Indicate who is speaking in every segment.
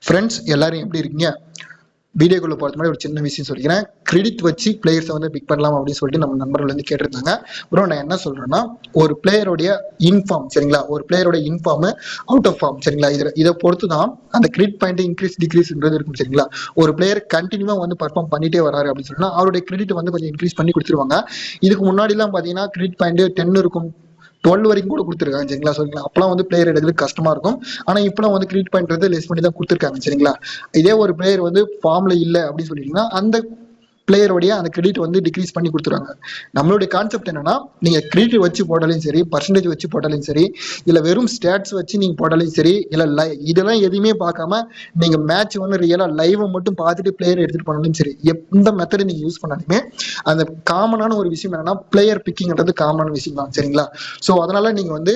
Speaker 1: Friends எல்லாரும் எப்படி இருக்கீங்க? வீடியோக்குள்ள போகிறது மாதிரி ஒரு சின்ன விஷயம் சொல்லிக்கிறேன். கிரெடிட் வச்சு பிளேயர்ஸை வந்து பிக் பண்ணலாம் அப்படின்னு சொல்லிட்டு நம்ம நண்பர்கள் வந்து கேட்டிருந்தாங்க. ப்ரோ நான் என்ன சொல்றேன்னா, ஒரு பிளேயருடைய இன்ஃபார்ம் சரிங்களா, ஒரு பிளேயரோட இன்ஃபார்ம் அவுட் ஆஃப் ஃபார்ம் சரிங்களா, இதை பொறுத்து தான் அந்த கிரெடிட் பாயிண்ட் இன்க்ரீஸ் டிக்ரீஸ்ன்றது இருக்கும் சரிங்களா. ஒரு பிளேயர் கண்டினியூவா வந்து பர்ஃபார்ம் பண்ணிட்டே வராரு அப்படின்னு சொன்னா அவருடைய கிரெடிட் வந்து கொஞ்சம் இன்க்ரீஸ் பண்ணி கொடுத்துருவாங்க. இதுக்கு முன்னாடி எல்லாம் பாத்தீங்கன்னா கிரெடிட் பாயிண்ட் 10 இருக்கும், 12 வரைக்கும் கூட கொடுத்துருக்காங்க சரிங்களா. சரிங்களா, அப்பெல்லாம் வந்து பிளேயர் எடுக்கிறது கஷ்டமா இருக்கும். ஆனா இப்பெல்லாம் வந்து கிரெடிட் பாயிண்ட் லெஸ் பண்ணி தான் கொடுத்துருக்காங்க சரிங்களா. இதே ஒரு பிளேயர் வந்து ஃபார்ம்ல இல்ல அப்படின்னு சொல்லிட்டீங்கன்னா அந்த பிளேயருடைய அந்த கிரெடிட் வந்து டிக்ரீஸ் பண்ணி கொடுத்துருவாங்க. நம்மளுடைய கான்செப்ட் என்னன்னா, நீங்க கிரெடிட் வச்சு போட்டாலும் சரி, பர்சன்டேஜ் வச்சு போட்டாலும் சரி, இல்ல வெறும் ஸ்டாட்ஸ் வச்சு நீங்க போட்டாலும் சரி, இல்ல இதெல்லாம் எதுவுமே பார்க்காம நீங்க மேட்ச் வந்து ரியலா லைவ் மட்டும் பார்த்துட்டு பிளேயர் எடுத்துட்டு போனாலும் சரி, எந்த மெத்தட் நீங்க யூஸ் பண்ணாலுமே அந்த காமனான ஒரு விஷயம் என்னன்னா பிளேயர் பிக்கிங்ன்றது காமனான விஷயம் தான் சரிங்களா. ஸோ அதனால நீங்க வந்து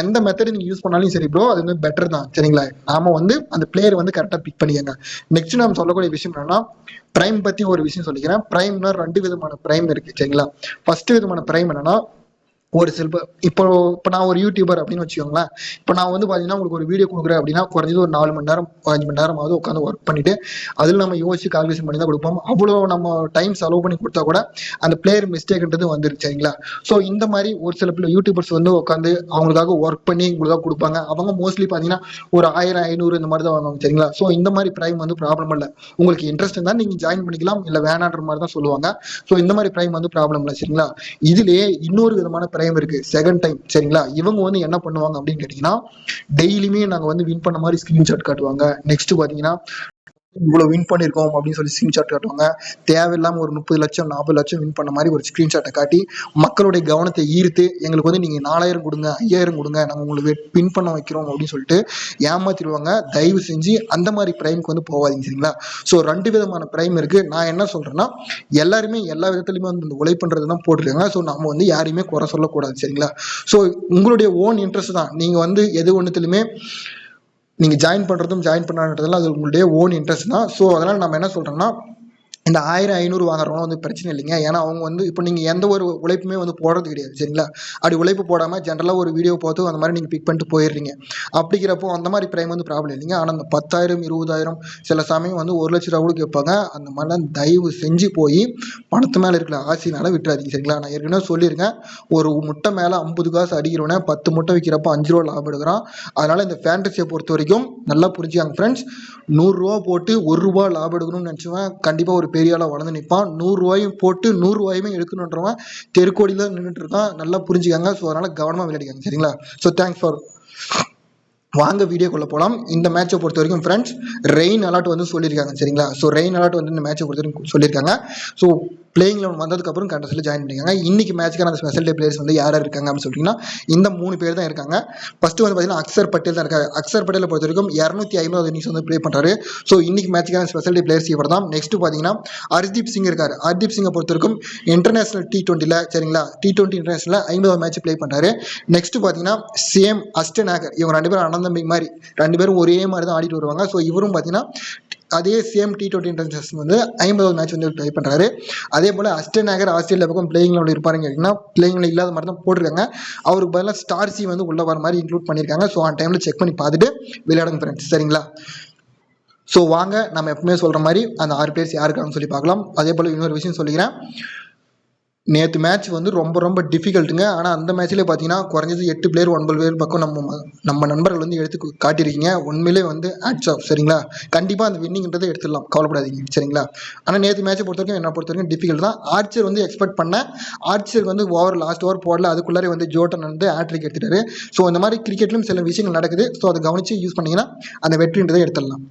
Speaker 1: எந்த மெத்தட் நீங்க யூஸ் பண்ணாலும் சரி ப்ரோ, அது வந்து பெட்டர் தான் சரிங்களா. நாம வந்து அந்த பிளேயர் வந்து கரெக்டா பிக் பண்ணிக்கங்க. நெக்ஸ்ட் நம்ம சொல்லக்கூடிய விஷயம் என்னன்னா, பிரைம் பத்தி ஒரு விஷயம் சொல்லிக்கிறேன். பிரைம்னா 2 விதமான பிரைம் இருக்கு சரிங்களா. ஃபர்ஸ்ட் விதமான பிரைம் என்னன்னா, ஒரு சில இப்போ இப்போ நான் ஒரு யூடியூபர் அப்படின்னு வச்சுக்கோங்களேன். இப்போ நான் வந்து பாத்தீங்கன்னா உங்களுக்கு ஒரு வீடியோ கொடுக்குறேன் அப்படின்னா குறைஞ்சது ஒரு 4 மணி நேரம் 5 மணி நேரமாவது உட்காந்து ஒர்க் பண்ணிட்டு அதில் நம்ம யோசிச்சு கால்குலேஷன் பண்ணி தான் கொடுப்போம். அவ்வளோ நம்ம டைம் செலவு பண்ணி கொடுத்தா கூட அந்த பிளேயர் மிஸ்டேக்ன்றது வந்துருச்சு சரிங்களா. ஸோ இந்த மாதிரி ஒரு சில யூடியூபர்ஸ் வந்து உட்காந்து அவங்களுக்காக ஒர்க் பண்ணி உங்களுக்காக கொடுப்பாங்க. அவங்க மோஸ்ட்லி பாத்தீங்கன்னா ஒரு 1000 500 இந்த மாதிரி தான் வாங்குவாங்க சரிங்களா. ஸோ இந்த மாதிரி பிரைம் வந்து ப்ராப்ளம் இல்லை. உங்களுக்கு இன்ட்ரெஸ்ட் இருந்தால் நீங்க ஜாயின் பண்ணிக்கலாம், இல்லை வேணான்ற மாதிரி தான் சொல்லுவாங்க. ஸோ இந்த மாதிரி பிரைம் வந்து ப்ராப்ளம் இல்லை சரிங்களா. இதுலயே இன்னொரு விதமான பிரைம் இருக்கு, செகண்ட் டைம் சரிங்களா. இவங்க வந்து என்ன பண்ணுவாங்க அப்படின்னு கேட்டீங்கன்னா, டெய்லியுமே நாங்க வந்து வின் பண்ண மாதிரி ஸ்கிரீன்ஷாட் காட்டுவாங்க. நெக்ஸ்ட் பாத்தீங்கன்னா இவ்வளவு வின் பண்ணிருக்கோம் அப்படின்னு சொல்லி ஸ்கிரீன்ஷாட் காட்டுவாங்க. தேவையில்லாம ஒரு 30 லட்சம் 40 லட்சம் வின் பண்ண மாதிரி ஒரு ஸ்கிரீன்ஷாட்டை காட்டி மக்களுடைய கவனத்தை ஈர்த்து எங்களுக்கு வந்து நீங்க 4000 கொடுங்க 5000 கொடுங்க நாங்க உங்களுக்கு வின் பண்ண வைக்கிறோம் அப்படின்னு சொல்லிட்டு ஏமாத்திடுவாங்க. தயவு செஞ்சு அந்த மாதிரி பிரைம்க்கு வந்து போகாதீங்க சரிங்களா. ஸோ 2 விதமான பிரைம் இருக்கு. நான் என்ன சொல்றேன்னா, எல்லாருமே எல்லா விதத்துலயுமே வந்து இந்த உழைப்புன்றது தான் போட்டிருக்காங்க. ஸோ நம்ம வந்து யாரையுமே குறை சொல்லக்கூடாது சரிங்களா. ஸோ உங்களுடைய ஓன் இன்ட்ரெஸ்ட் தான். நீங்க வந்து எது ஒன்றுத்துலையுமே நீங்க ஜாயின் பண்றதும் ஜாயின் பண்ணாததெல்லாம் அது உங்களுடைய ஓன் இன்ட்ரெஸ்ட் தான். ஸோ அதனால நம்ம என்ன சொல்றோம்னா, இந்த 1000 500 வாங்குறவங்க வந்து பிரச்சனை இல்லைங்க. ஏன்னா அவங்க வந்து இப்போ நீங்க எந்த ஒரு உழைப்புமே வந்து போடுறது கிடையாது சரிங்களா. அப்படி உழைப்பு போடாம ஜென்ரலா ஒரு வீடியோ பார்த்து அந்த மாதிரி நீங்க பிக் பண்ணிட்டு போயிடுறீங்க. அப்படிங்கிறப்போ அந்த மாதிரி பிரைம் வந்து ப்ராப்ளம் இல்லைங்க. ஆனா அந்த 10,000 20,000 சில சமயம் வந்து 1,00,000 ரூபா கூட கேட்பாங்க. அந்த மாதிரிலாம் தயவு செஞ்சு போய் பணத்து மேல இருக்கிற ஆசையினால விட்டுறாதீங்க சரிங்களா. நான் ஏற்கனவே சொல்லியிருக்கேன், ஒரு முட்டை மேல 50 காசு அடிக்கிறவன 10 முட்டை விற்கிறப்போ 5 ரூபா லாபம் எடுக்கிறான். அதனால இந்த ஃபேண்டசியை பொறுத்த வரைக்கும் நல்லா புரிஞ்சுக்காங்க ஃப்ரெண்ட்ஸ். 100 ரூபா போட்டு 1 ரூபா லாபம் எடுக்கணும்னு நினைச்சுவேன் கண்டிப்பா ஒரு பெரிய ஆளா வளர்ந்து நிற்பான். 100 ரூபாயும் போட்டு 100 ரூபாயுமே எடுக்கணுன்றவன் தெருக்கோடியில நின்றுட்டு இருக்கான். நல்லா புரிஞ்சுக்காங்க. ஸோ அதனால கவனமா விளையாடிக்காங்க சரிங்களா. So thanks for. வாங்க வீடியோக்குள்ள போலாம். இந்த மேட்சை பொறுத்த வரைக்கும் ஃப்ரெண்ட்ஸ், ரெயின் அலர்ட் வந்து சொல்லியிருக்காங்க சரிங்களா. ஸோ ரெயின் அலர்ட் வந்து இந்த மேட்சை பொறுத்த வரைக்கும் சொல்லியிருக்காங்க. ஸோ பிளேயிங் லெவன் வந்ததுக்கு அப்புறம் கண்டஸ்ட்ல ஜாயின் பண்ணிருக்காங்க. இன்னைக்கு மேட்சுக்கான அந்த ஸ்பெஷல் டே பிளேயர்ஸ் வந்து யார் இருக்காங்க அப்படின்னு சொல்லிட்டீங்கன்னா, இந்த 3 பேர் தான் இருக்காங்க. ஃபர்ஸ்ட் வந்து பாத்தீங்கன்னா அக்சர் பட்டேல் தான் இருக்காங்க. அக்சர் பட்டேலை பொறுத்த வரைக்கும் 250 இன்னிங்ஸ் வந்து ப்ளே பண்றாரு. ஸோ இன்னைக்கு மேட்சுக்கான ஸ்பெஷல் டே பிளேயர்ஸ் இவர் தான். நெக்ஸ்ட் பாத்தீங்கன்னா ஹர்தீப் சிங் இருக்காரு. ஹர்தீப் சிங்கை பொறுத்த வரைக்கும் இன்டர்நேஷனல் T20 சரிங்களா, T20 இன்டர்நேஷனல் 50 மேட்ச் ப்ளே பண்றாரு. நெக்ஸ்ட் பாத்தீங்கன்னா சேம் அஸ்டன் ஆகர், இவங்க 2 பேரும் அண்ணன் தம்பி மாதிரி 2 பேரும் ஒரே மாதிரி தான் ஆடிட்டு வருவாங்க. ஸோ இவரும் பாத்தீங்கன்னா அதே சேம் T20 இன்டர்நேஷனல் வந்து 50 மேட்ச் வந்து ப்ளே பண்றாரு. அதே போல அஸ்டன் ஆகர் ஆஸ்திரேலியா பக்கம் பிளேயிங் லெவலில் இருப்பாருங்க அப்படின்னா பிளேயிங் லெவலில் இல்லாத மாதிரி தான் போட்டிருக்காங்க. அவருக்கு பதிலாக ஸ்டார்சி வந்து உள்ள வர மாதிரி இன்க்ளூட் பண்ணியிருக்காங்க. ஸோ அந்த டைம்ல செக் பண்ணி பார்த்துட்டு விளையாடுங்க ஃப்ரெண்ட்ஸ் சரிங்களா. ஸோ வாங்க நம்ம எப்பவுமே சொல்ற மாதிரி அந்த 6 பேர்ஸ் யாருக்கான்னு சொல்லி பார்க்கலாம். அதே போல இன்னொரு விஷயம் சொல்லிக்கிறேன், நேற்று மேட்ச் வந்து ரொம்ப ரொம்ப டிஃபிகல்ட்டுங்க. ஆனால் அந்த மேட்ச்லேயே பார்த்தீங்கன்னா குறைஞ்சது 8 பிளேயர் 9 பேர் பக்கம் நம்ம நண்பர்கள் வந்து எடுத்து காட்டியிருக்கீங்க. உண்மையிலே வந்து ஹேட்ஸ் ஆஃப் சரிங்களா. கண்டிப்பாக அந்த வின்னிங்ன்றதை எடுத்துடலாம், கவலைப்படாதீங்க சரிங்களா. ஆனால் நேற்று மேட்சை பொறுத்த வரைக்கும் என்ன பொறுத்த வரைக்கும் டிஃபிகல்ட் தான். ஆர்ச்சர் வந்து எக்ஸ்பெக்ட் பண்ணேன். ஆர்ச்சர் வந்து லாஸ்ட் ஓவர் போடல, அதுக்குள்ளாரே வந்து ஜோர்டன் வந்து ஹேட்ரிக் எடுத்துட்டாரு. ஸோ இந்த மாதிரி கிரிக்கெட்லையும் சில விஷயங்கள் நடக்குது. ஸோ அதை கவனித்து யூஸ் பண்ணிங்கன்னா அந்த வெற்றின்றதை எடுத்துடலாம்.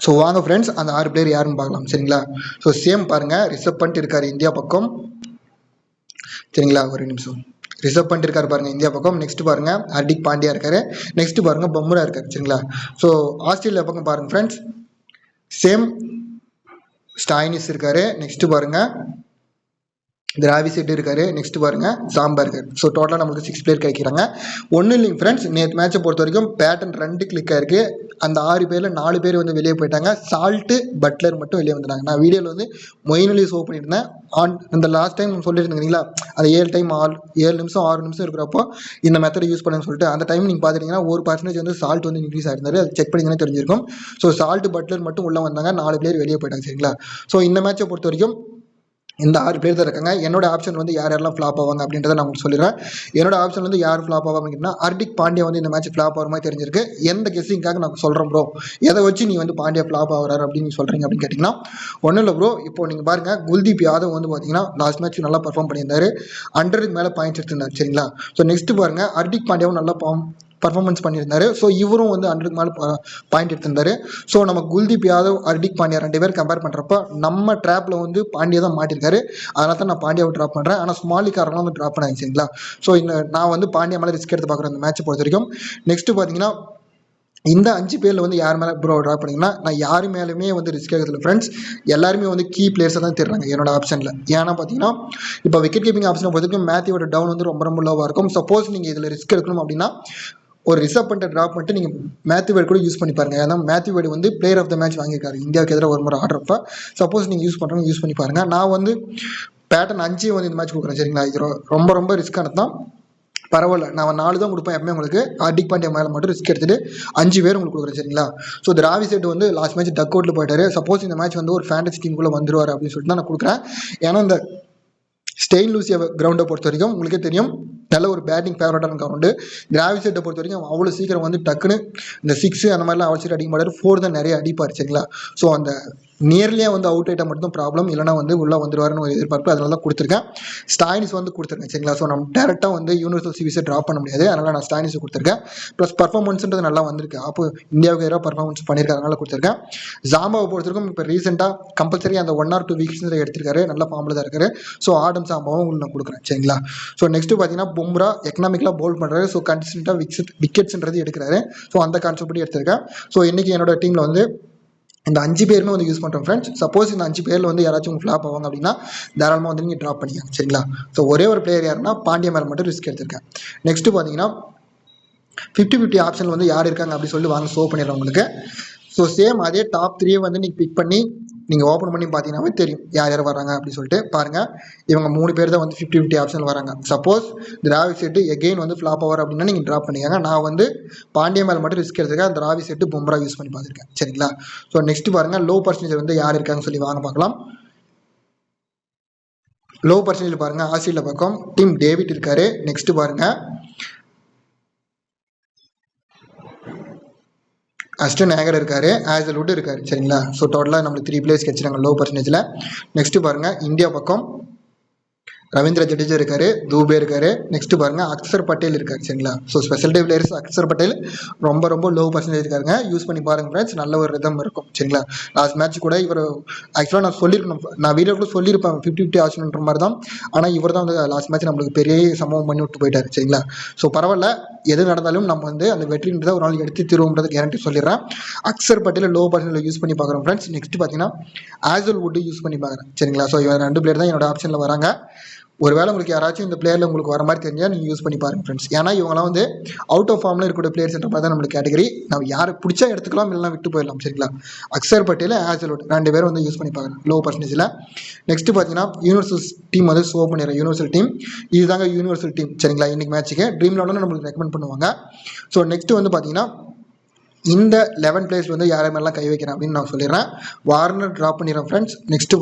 Speaker 1: ஸோ வாங்க ஃப்ரெண்ட்ஸ், அந்த 6 பிளேயர் யாருன்னு பார்க்கலாம் சரிங்களா. ஸோ சேம் பாருங்க, ரிஷப் பண்ட் இருக்காரு இந்தியா பக்கம் சரிங்களா. ஒரு நிமிஷம், ரிஷப் பண்ட் இருக்காரு பாருங்க இந்தியா பக்கம். நெக்ஸ்ட் பாருங்க ஹர்திக் பாண்டியா இருக்காரு. நெக்ஸ்ட் பாருங்க பம்ரா இருக்காரு சரிங்களா. ஸோ ஆஸ்திரேலியா பக்கம் பாருங்க ஃப்ரெண்ட்ஸ், சேம் ஸ்டாயினிஸ் இருக்காரு. நெக்ஸ்ட் பாருங்க திராவி செட் இருக்காரு. நெக்ஸ்ட் பாருங்க சாம்பா இருக்காரு. ஸோ டோட்டலாக நமக்கு 6 பிளேயர் கிடைக்கிறாங்க. ஒன்றும் இல்லைங்க ஃப்ரெண்ட்ஸ், நேற்று மேட்சை பொறுத்த வரைக்கும் பேட்டர்ன் 2 கிளிக் ஆயிருக்கு. அந்த 6 பேரில் 4 பேர் வந்து வெளியே போயிட்டாங்க. சால்ட்டு பட்லர் மட்டும் வெளியே வந்துட்டாங்க. நான் வீடியோவில் வந்து மொயின் அலி ஷோ பண்ணியிருந்தேன். அந்த லாஸ்ட் டைம் சொல்லியிருந்தீங்களா, அது 7 நிமிஷம் 6 நிமிஷம் இருக்கிறப்போ இந்த மெத்தட் யூஸ் பண்ணுன்னு சொல்லிட்டு, அந்த டைம் நீங்கள் பார்த்துட்டீங்கன்னா 1% வந்து சால்ட் வந்து இன்க்ரீஸ் ஆயிருந்தாரு. அது செக் பண்ணிங்கன்னா தெரிஞ்சிருக்கும். ஸோ சால்ட் பட்லர் மட்டும் உள்ளே வந்தாங்க, 4 பேர் வெளியே போயிட்டாங்க. சரிங்களா? ஸோ இந்த மேட்சை பொறுத்த வரைக்கும் இந்த 6 பேர் தான் இருக்காங்க. என்னோட ஆப்ஷன் வந்து யாரெல்லாம் ஃப்ளாப் ஆவாங்க அப்படின்றத நான் உங்களுக்கு சொல்லிடுறேன். என்னோட ஆப்ஷன் வந்து யார் ஃப்ளாப் ஆவாங்க அப்படின்னா, ஹர்திக் பாண்டியா வந்து இந்த மேட்ச் ஃப்ளாப் ஆகிற மாதிரி தெரிஞ்சிருக்கு. எந்த கெஸ்ஸிங்காக நான் சொல்கிறேன் ப்ரோ, எதை வச்சு நீ வந்து பாண்டியா ஃப்ளாப் ஆகிறாரு அப்படின்னு சொல்கிறீங்க அப்படின்னு கேட்டிங்கன்னா, ஒன்றும் இல்லை ப்ரோ. இப்போ நீங்கள் பாருங்கள், குல்தீப் யாதவ் வந்து பார்த்தீங்கன்னா லாஸ்ட் மேட்ச் நல்லா பர்ஃபார்ம் பண்ணியிருந்தாரு. 100க்கு மேலே பாயிண்ட்ஸ் எடுத்திருந்தார். சரிங்களா? ஸோ நெக்ஸ்ட் பாருங்கள், ஹர்திக் பாண்டியாவும் நல்லா பர்ஃபார்மன்ஸ் பண்ணியிருந்தாரு. ஸோ இவரும் வந்து 100க்கு மேலே பாயிண்ட் எடுத்திருந்தாரு. ஸோ நம்ம குல்தீப் யாதவ், ஹர்திக் பாண்டியா 2 பேர் கம்பேர் பண்ணுறப்ப நம்ம ட்ராப்பில் வந்து பாண்டியா தான் மாட்டிருக்காரு. அதனால தான் நான் பாண்டியாவை ட்ராப் பண்ணுறேன். ஆனால் ஸ்மாலிக்காரெல்லாம் வந்து ட்ராப் பண்ணாங்க. சரிங்களா? ஸோ நான் வந்து பாண்டியா மேலே ரிஸ்க் எடுத்து பார்க்குறேன் இந்த மேட்ச்சை பொறுத்த வரைக்கும். நெக்ஸ்ட் பார்த்தீங்கன்னா, இந்த 5 பேரில் வந்து யார் மேலே ப்ரோ ட்ராப் பண்ணிங்கன்னா, நான் யார் மேலேயுமே வந்து ரிஸ்க் எடுக்கல ஃப்ரெண்ட்ஸ். எல்லாருமே வந்து கீ பிளேயர்ஸை தான் தருறாங்க என்னோட ஆப்ஷனில். ஏன்னா பார்த்தீங்கன்னா, இப்போ விக்கெட் கீப்பிங் ஆப்ஷனை பொறுத்த வரைக்கும் மேத்யூவோட டவுன் வந்து ரொம்ப ரொம்ப லோவாக இருக்கும். சப்போஸ் நீங்கள் இதில் ரிஸ்க் எடுக்கணும் அப்படின்னா, ஒரு ரிசர்வ் பண்ணிட்டு ட்ராப் பண்ணிட்டு நீங்கள் மேத்யூ வேர்டு கூட யூஸ் பண்ணி பாருங்க. ஏன்னா மேத்யூ வேர்டு வந்து பிளேயர் ஆஃப் த மேட்ச் வாங்கியிருக்காரு இந்தியாவுக்கு எதிராக ஒரு முறை ஆடுறப்ப. சப்போஸ் நீங்கள் யூஸ் பண்ணுறவங்க யூஸ் பண்ணி பாருங்க. நான் வந்து பேட்டர்ன் 5 வந்து இந்த மேட்ச் கொடுக்குறேன். சரிங்களா? இது ரொம்ப ரொம்ப ரிஸ்க்கானது தான். பரவாயில்ல, நான் 4 தான் கொடுப்பேன் எப்பவுமே உங்களுக்கு. ஹர்திக் பாண்டியா மேலே மட்டும் ரிஸ்க் எடுத்துட்டு 5 பேர் உங்களுக்கு கொடுக்குறேன். சரிங்களா? ஸோ திராவி செட் வந்து லாஸ்ட் மேட்ச் டக் அவுட்டில் போயிட்டாரு. சப்போஸ் இந்த மேட்ச் வந்து ஒரு ஃபேண்டசி டீமுக்குள்ளே வந்துருவார் அப்படின்னு சொல்லிட்டு தான் நான் கொடுக்குறேன். ஏன்னா இந்த ஸ்டெயின் லூசியா கிரவுண்டை பொறுத்த வரைக்கும் உங்களுக்கே தெரியும், நல்ல ஒரு பேட்டிங் ஃபேவரட்டான கிரவுண்டு. திராவி செட்டை பொறுத்த வரைக்கும் அவ்வளோ சீக்கிரம் வந்து டக்குன்னு இந்த 6 அந்த மாதிரிலாம் அவ்வளோ சீக்கிரம் அடிக்க மாட்டார். 4 தான் நிறைய அடிப்பார். சரிங்களா? ஸோ அந்த நியர்லியாக வந்து அவுட் ஐட்டம் மட்டும் ப்ராப்ளம், இல்லைனா வந்து உள்ளே வந்துருவாருன்னு ஒரு எதிர்பார்ப்பு. அதனால தான் கொடுத்துருக்கேன். ஸ்டாயினிஸ் வந்து கொடுத்துருக்கேன். சரிங்களா? ஸோ நம்ம டேரெக்டாக வந்து யூனிவர்சல் சீரிஸை ட்ராப் பண்ண முடியாது. அதனால் நான் ஸ்டாயினிஸை கொடுத்துருக்கேன். ப்ளஸ் பர்ஃபார்மன்ஸ்ன்றது நல்லா வந்திருக்கு. அப்போ இந்தியாவுக்கு எதிராக பர்ஃபார்மன்ஸ் பண்ணியிருக்காரு, அதனால கொடுத்துருக்கேன். ஜாம்பாவை பொறுத்தவரைக்கும் இப்போ ரீசெண்டாக கம்பல்சரி அந்த 1 or 2 வீக்ஸ் எடுத்திருக்காரு. நல்ல ஃபார்மில் தான் இருக்காரு. ஸோ ஆடம் சாம்பாவும் உங்களுக்கு நான் கொடுக்குறேன். சரிங்களா? ஸோ நெக்ஸ்ட்டு பார்த்தீங்கன்னா, பும்ரா எக்கனாமிக்கலாக பவுல் பண்ணுறாரு. ஸோ கன்சிஸ்டண்டாக விக்கெட்ஸ்ன்றது எடுக்கிறாரு. ஸோ அந்த கான்செப்ட் படி எடுத்திருக்கேன். ஸோ இன்றைக்கி என்னோட டீமில் வந்து இந்த 5 பேருமே வந்து யூஸ் பண்ணுறோம் ஃப்ரெண்ட்ஸ். சப்போஸ் இந்த 5 பேரில் வந்து யாராச்சும் உங்களுக்கு ஃப்ளாப் ஆவாங்க அப்படின்னா தாராளமாக வந்து நீங்கள் ட்ராப் பண்ணிக்கலாம். சரிங்களா? ஸோ ஒரே ஒரு பிளேயர் யாருன்னா பாண்டியா மேலே மட்டும் ரிஸ்க் எடுத்திருக்கேன். நெக்ஸ்ட்டு பார்த்தீங்கன்னா 50-50 ஆப்ஷன் வந்து யார் இருக்காங்க அப்படின்னு சொல்லி வாங்க ஷோ பண்ணிடுறேன் உங்களுக்கு. ஸோ சேம் அதே டாப் 3 வந்து நீங்கள் பிக் பண்ணி நீங்கள் ஓப்பன் பண்ணி பார்த்தீங்கன்னாவே தெரியும் யார் யார் வராங்க அப்படின்னு சொல்லிட்டு. பாருங்கள், இவங்க 3 பேர் தான் வந்து 50-50 ஆப்ஷன் வராங்க. சப்போஸ் திராவி செட்டு எகெயின் வந்து ஃப்ளாப் ஆவார் அப்படின்னா நீங்கள் ட்ராப் பண்ணிக்கோங்க. நான் வந்து பாண்டியா மேலே மட்டும் ரிஸ்க் எடுத்துருக்கேன். அந்த திராவி செட்டு பும்ரா யூஸ் பண்ணி பார்த்துருக்கேன். சரிங்களா? ஸோ நெக்ஸ்ட் பாருங்கள், லோ பர்சன்டேஜ் வந்து யார் இருக்காங்கன்னு சொல்லி வாங்க பார்க்கலாம். லோ பர்சன்டேஜ் பாருங்கள், ஆஸ்திரேலியா பக்கம் டீம் டேவிட் இருக்காரு. நெக்ஸ்ட் பாருங்கள், அஸ்டன் ஏகர் இருக்காரு, ஹேசல்வுட் இருக்காரு. சரிங்களா? ஸோ டோட்டலாக நம்மளுக்கு 3 பிளேயர்ஸ் கிடைச்சிருக்காங்க லோ பர்சன்டேஜில். நெக்ஸ்ட் பாருங்க, இந்தியா பக்கம் ரவீந்திர ஜடேஜா இருக்காரு, தூபே இருக்காரு. நெக்ஸ்ட் பாருங்க, அக்சர் பட்டேல் இருக்காரு. சரிங்களா? So special day players Axar Patel ரொம்ப ரொம்ப லோ பர்சன்டேஜ் இருக்காருங்க. யூஸ் பண்ணி பாருங்க ஃப்ரெண்ட்ஸ், நல்ல ஒரு ரிதம் இருக்கும். சரிங்களா? லாஸ்ட் மேட்ச் கூட இவர் ஆக்சுவலாக நான் சொல்லியிருக்கணும், நான் வீடியோ கூட சொல்லியிருப்பேன் 50-50 ஆப்ஷன்ன்ற மாதிரி தான். ஆனால் இவர் தான் வந்து லாஸ்ட் மேட்ச் நம்மளுக்கு பெரிய சம்பவம் பண்ணி விட்டு போயிட்டார். சரிங்களா? ஸோ பரவாயில்ல, எது நடந்தாலும் நம்ம வந்து அந்த வெற்றின்றதை ஒரு நாள் எடுத்து தீர்வுன்றது கேரண்டி சொல்லிடுறேன். Axar Patel low percentage use பண்ணி பார்க்குறோம் ஃப்ரெண்ட்ஸ். நெக்ஸ்ட் பார்த்தீங்கன்னா ஹேசல்வுட் யூஸ் பண்ணி பார்க்குறேன். சரிங்களா? ஸோ இவர் 2 பிளேயர் தான் என்னோட ஆப்ஷனில் வராங்க. ஒருவேளை உங்களுக்கு யாராச்சும் இந்த பிளேயரில் உங்களுக்கு வர மாதிரி தெரிஞ்சால் நீங்கள் யூஸ் பண்ணி பாருங்க ஃப்ரெண்ட்ஸ். ஏன்னா இவங்களாம் வந்து அவுட் ஆஃப் ஃபார்மில் இருக்கிற பிளேயர்ஸ்ன்ற மாதிரி தான் நம்மளுக்கு கேட்டகரி. நம்ம யார் பிடிச்சா எடுத்துக்கலாம், இல்லைனா விட்டு போயிடலாம். சரிங்களா? அக்சர் பட்டேல், ஹேசல்வுட் 2 பேரும் வந்து யூஸ் பண்ணி பார்க்குறேன் லோ பர்சன்டேஜில். நெக்ஸ்ட் பார்த்தீங்கன்னா யூனிவர்சல் டீம் வந்து ஷோ பண்ணிடுறேன். யூனிவர்சல் டீம் இதுதாங்க யூனிவர்சல் டீம். சரிங்களா? இன்னைக்கு மேட்ச்சுக்கு ட்ரீம் லெவலில் நம்மளுக்கு ரெக்கமெண்ட் பண்ணுவாங்க. ஸோ நெக்ஸ்ட் வந்து பார்த்தீங்கன்னா இந்த 11 பிளேயர்ஸ் வந்து யார் மேலாம் கை வைக்கிறேன் அப்படின்னு நான் சொல்லிடுறேன். வார்னர் ட்ராப் பண்ணிடுறேன் ஃப்ரெண்ட்ஸ். நெக்ஸ்ட்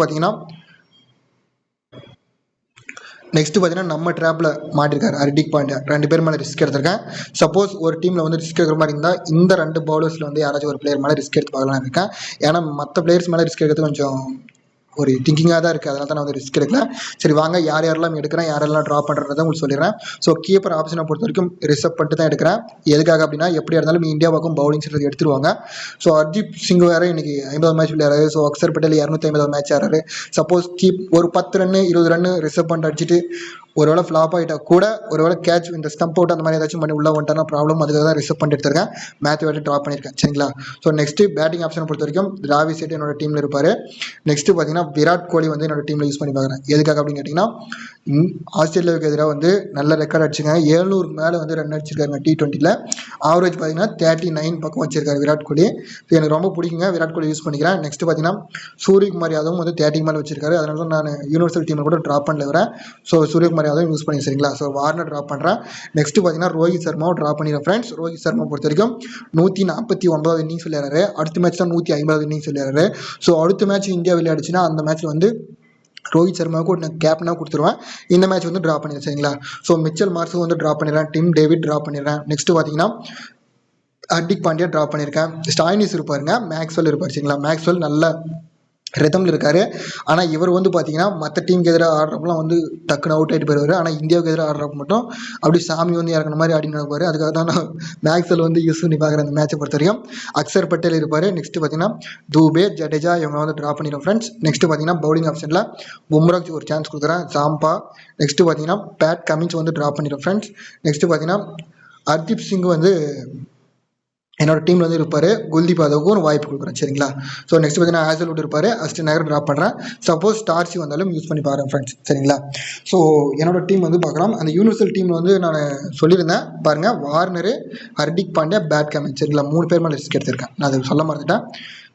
Speaker 1: பார்த்தீங்கன்னா நம்ம ட்ராப்பில் மாட்டிருக்காரு ஹர்திக் பாண்டியா. 2 பேர் மேலே ரிஸ்க் எடுத்திருக்கேன். சப்போஸ் ஒரு டீமில் வந்து ரிஸ்க் எடுக்கிற மாதிரி இருந்தால் இந்த 2 பவுலர்ஸில் வந்து யாராச்சும் ஒரு பிளேயர் மேலே ரிஸ்க் எடுத்து பார்க்கலாம் இருக்கேன். ஏன்னா மற்ற பிளேயர்ஸ் மேலே ரிஸ்க் எடுக்கிறது கொஞ்சம் ஒரு திங்கிங்காக தான் இருக்குது. அதனால தான் நான் வந்து ரிஸ்க் எடுக்கல. சரி வாங்க, யார் யாரெல்லாம் எடுக்கிறேன், யாரெல்லாம் ட்ராப் பண்ணுறதை உங்களுக்கு சொல்லிடுறேன். ஸோ கீப்பர் ஆப்ஷனை பொறுத்த வரைக்கும் ரிசர்வ் பண்ணிட்டு தான் எடுக்கிறேன். எதுக்காக அப்படின்னா, எப்படி இருந்தாலும் இந்தியா பக்கம் பவுலிங் சொல்றது எடுத்துருவாங்க. ஸோ ஹர்தீப் சிங் வேறு இன்னைக்கு 50 மேட்ச் விளையாடுறாரு. ஸோ அக்சர் பட்டேல் 250 மேட்ச் ஆடுறாரு. சப்போஸ் ஒரு 10 ரன் 20 ரன் ரிசர்வ் பண்ணிட்டு அடிச்சுட்டு ஒருவேளை ஃப்ளாப் ஆகிட்டா கூட ஒருவேளை கேட்ச் இந்த ஸ்டம்ப் அவுட் அந்த மாதிரி ஏதாச்சும் பண்ணி உள்ள வந்துட்டானா ப்ராப்ளம். அதுக்காக தான் ரிசர்வ் பண்ணிட்டு எடுத்திருக்கேன். மேத்யூ வேர்டு ட்ராப் பண்ணியிருக்கேன். சரிங்களா. ஸோ நெக்ஸ்ட் பேட்டிங் ஆப்ஷனை பொறுத்த வரைக்கும் ராவி சேட் என்னோட டீமில் இருப்பார். நெக்ஸ்ட் பார்த்தீங்கன்னா விராட் கோலி வந்து என்னோட டீமில் யூஸ் பண்ணி பார்க்குறேன். எதுக்காக அப்படின்னு கேட்டிங்கன்னா ஆஸ்திரேலியாவுக்கு எதிராக வந்து நல்ல ரெக்கார்ட் அடிச்சிருக்காங்க. 700 மேலே வந்து ரன் அடிச்சிருக்காங்க T20ல. ஆவரேஜ் பார்த்தீங்கன்னா 39 பக்கம் வச்சிருக்காரு விராட் கோலி. ஸோ எனக்கு ரொம்ப பிடிக்குங்க, விராட் கோலி யூஸ் பண்ணிக்கிறேன். நெக்ஸ்ட் பார்த்தீங்கன்னா சூரியகுமார் யாதவும் வந்து 30 மேலே வச்சிருக்காரு. அதனால தான் நான் யூனிவர்சல் டீமில் கூட ட்ராப் பண்ணல வரேன். ஸோ சூரியகுமார் யாதவும் யூஸ் பண்ணி சரிங்களா. ஸோ வார்னர் ட்ராப் பண்ணுறேன். நெக்ஸ்ட் பார்த்தீங்கன்னா ரோஹித் சர்மாவும் ட்ராப் பண்ணிடுறேன் ஃப்ரெண்ட்ஸ். ரோஹித் சர்மா பொறுத்த வரைக்கும் 149 இன்னிங்ஸ் விளையாடுறாரு. அடுத்த மேட்ச் தான் 150 இன்னிங்ஸ் விளையாடுறாரு. ஸோ அடுத்த மேட்ச் இந்தியா விளையாடுச்சுன்னா அந்த மேட்ச் வந்து ரோஹித் சர்மாவுக்கு ஒரு கேப்டனாக கொடுத்துருவேன். இந்த மேட்ச் வந்து ட்ரா பண்ணிடுறேன் சரிங்களா. ஸோ மிச்சல் மார்க்ஸும் வந்து ட்ரா பண்ணிடுறேன். டிம் டேவிட் ட்ரா பண்ணிடுறேன். நெக்ஸ்ட் பார்த்தீங்கன்னா ஹர்திக் பாண்டியா ட்ரா பண்ணியிருக்கேன். ஸ்டாயினிஸ் இருப்பாருங்க, மேக்ஸ்வெல் இருப்பார் சரிங்களா. மேக்ஸ்வெல் நல்ல ரிதமில் இருக்காரு. ஆனால் இவர் வந்து பார்த்தீங்கன்னா மற்ற டீமுக்கு எதிராக ஆடுறப்பெல்லாம் வந்து டக்குன்னு அவுட் ஆகிட்டு போயிடுவார். ஆனால் இந்தியாவுக்கு எதிராக ஆடுறப்ப மட்டும் அப்படி சாமி வந்து இறக்குன மாதிரி ஆடினு இருப்பார். அதுக்காக தான் நான் மேக்ஸ்வெல் வந்து யூஸ் பண்ணி பார்க்குறேன் அந்த மேட்சை பொறுத்த வரைக்கும். அக்சர் பட்டேல் இருப்பார். நெக்ஸ்ட் பார்த்தீங்கன்னா தூபே, ஜடேஜா இவங்க வந்து ட்ரா பண்ணிடும் ஃப்ரெண்ட்ஸ். நெக்ஸ்ட் பார்த்தீங்கன்னா பவுலிங் ஆப்ஷனில் பும்ராக்கு ஒரு சான்ஸ் கொடுக்குறேன், ஜாம்பா. நெக்ஸ்ட் பார்த்தீங்கன்னா பேட் கமின்ஸ் வந்து ட்ரா பண்ணிடும் ஃப்ரெண்ட்ஸ். நெக்ஸ்ட் பார்த்தீங்கன்னா ஹர்தீப் சிங் வந்து என்னோட டீமில் வந்து இருப்பார். குல்தீப் யாதவுக்கு ஒரு வாய்ப்பு கொடுக்குறேன் சரிங்களா. ஸோ நெக்ஸ்ட் பார்த்தீங்கன்னா ஹேசல்வுட் இருப்பார். அஸ்டின் நகர் ட்ராப் பண்ணுறேன். சப்போஸ் ஸ்டார்சி வந்தாலும் யூஸ் பண்ணி பாருங்க ஃப்ரெண்ட்ஸ் சரிங்களா. ஸோ என்னோட டீம் வந்து பார்க்கலாம். அந்த யூனிவர்சல் டீமில் வந்து நான் சொல்லியிருந்தேன் பாருங்கள், Warner, Hardik Pandya, Pat Cummins சரிங்களா. 3 பேர் மேலே ரிஸ்க் எடுத்திருக்கேன். நான் அதை சொல்ல மறந்துட்டேன்.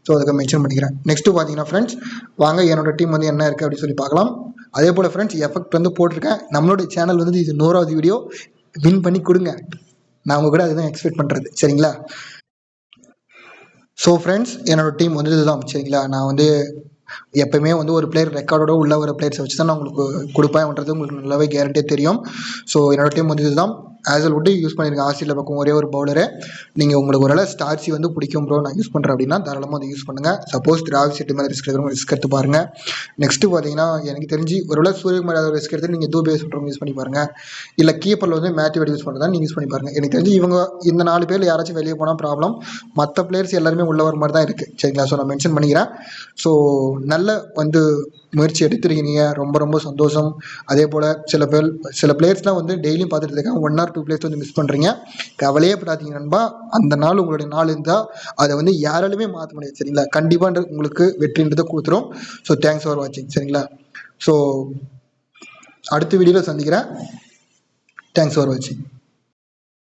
Speaker 1: ஸோ அதுக்கு மென்ஷன் பண்ணிக்கிறேன். நெக்ஸ்ட்டு பார்த்தீங்கன்னா ஃப்ரெண்ட்ஸ் வாங்க என்னோட டீம் வந்து என்ன இருக்குது அப்படின்னு சொல்லி பார்க்கலாம். அதே போல் ஃப்ரெண்ட்ஸ் எஃபெக்ட் வந்து போட்டிருக்கேன். நம்மளோட சேனல் வந்து இது 100வது வீடியோ வின் பண்ணி கொடுங்க. நான் உங்க கூட அதுதான் எக்ஸ்பெக்ட் பண்ணுறது சரிங்களா. ஸோ ஃப்ரெண்ட்ஸ் என்னோட டீம் வந்து இதுதான் சரிங்களா. நான் வந்து எப்பயுமே வந்து ஒரு பிளேயர் ரெக்கார்டோட உள்ள ஒரு பிளேயர்ஸை வச்சு தான் நான் உங்களுக்கு கொடுப்பேன்ன்றது உங்களுக்கு நல்லாவே கேரண்டியாக தெரியும். ஸோ என்னோட டீம் வந்து இதுதான். ஹேசல்வுட் யூஸ் பண்ணியிருக்கேன். ஆஸ்திரேலியா பக்கம் ஒரே ஒரு பவுலரு. நீங்கள் உங்களுக்கு ஒரு ஸ்டார்சி வந்து பிடிக்கும் ப்ரோ நான் யூஸ் பண்ணுறேன் அப்படின்னா தாராளமாக அதை யூஸ் பண்ணுங்கள். சப்போஸ் ராவி செட்டு மேலே ரிஸ்க் எடுக்கிறவங்க ரிஸ்க் எடுத்து பாருங்கள். நெக்ஸ்ட்டு பார்த்தீங்கன்னா எனக்கு தெரிஞ்சு ஒருவேளை சூரியகுமார் யாதவ் ரிஸ்க் எடுத்து நீங்கள் தூபே சொல்கிறவங்க யூஸ் பண்ணி பாருங்கள். இல்லை கீப்பரில் வந்து மேத்யூ வேர்டு யூஸ் பண்ணுறதா நீங்கள் யூஸ் பண்ணி பாருங்கள். எனக்கு தெரிஞ்சு இவங்க இந்த 4 பேர் யாராச்சும் வெளியே போனால் ப்ராப்ளம். மற்ற பிளேயர்ஸ் எல்லாருமே உள்ள வர மாதிரி தான் இருக்குது சரிங்களா. ஸோ நான் மென்ஷன் பண்ணிக்கிறேன். ஸோ நல்ல வந்து முயற்சி எடுத்துருக்கீங்க, ரொம்ப ரொம்ப சந்தோஷம். அதே போல் சில பிளேயர்ஸ்லாம் வந்து டெய்லியும் பார்த்துட்டு இருக்காங்க, 1 or 2 பிளேயர்ஸ் வந்து மிஸ் பண்ணுறீங்க. கவலையே படாதீங்க நண்பா. அந்த நாள் உங்களுடைய நாள் இருந்தால் அதை வந்து யாராலுமே மாற்ற முடியாது சரிங்களா. கண்டிப்பாக உங்களுக்கு வெற்றின்றதை கொடுத்துரும். ஸோ தேங்க்ஸ் ஃபார் வாட்சிங் சரிங்களா. ஸோ அடுத்த வீடியோவில் சந்திக்கிறேன். தேங்க்ஸ் ஃபார் வாட்சிங்.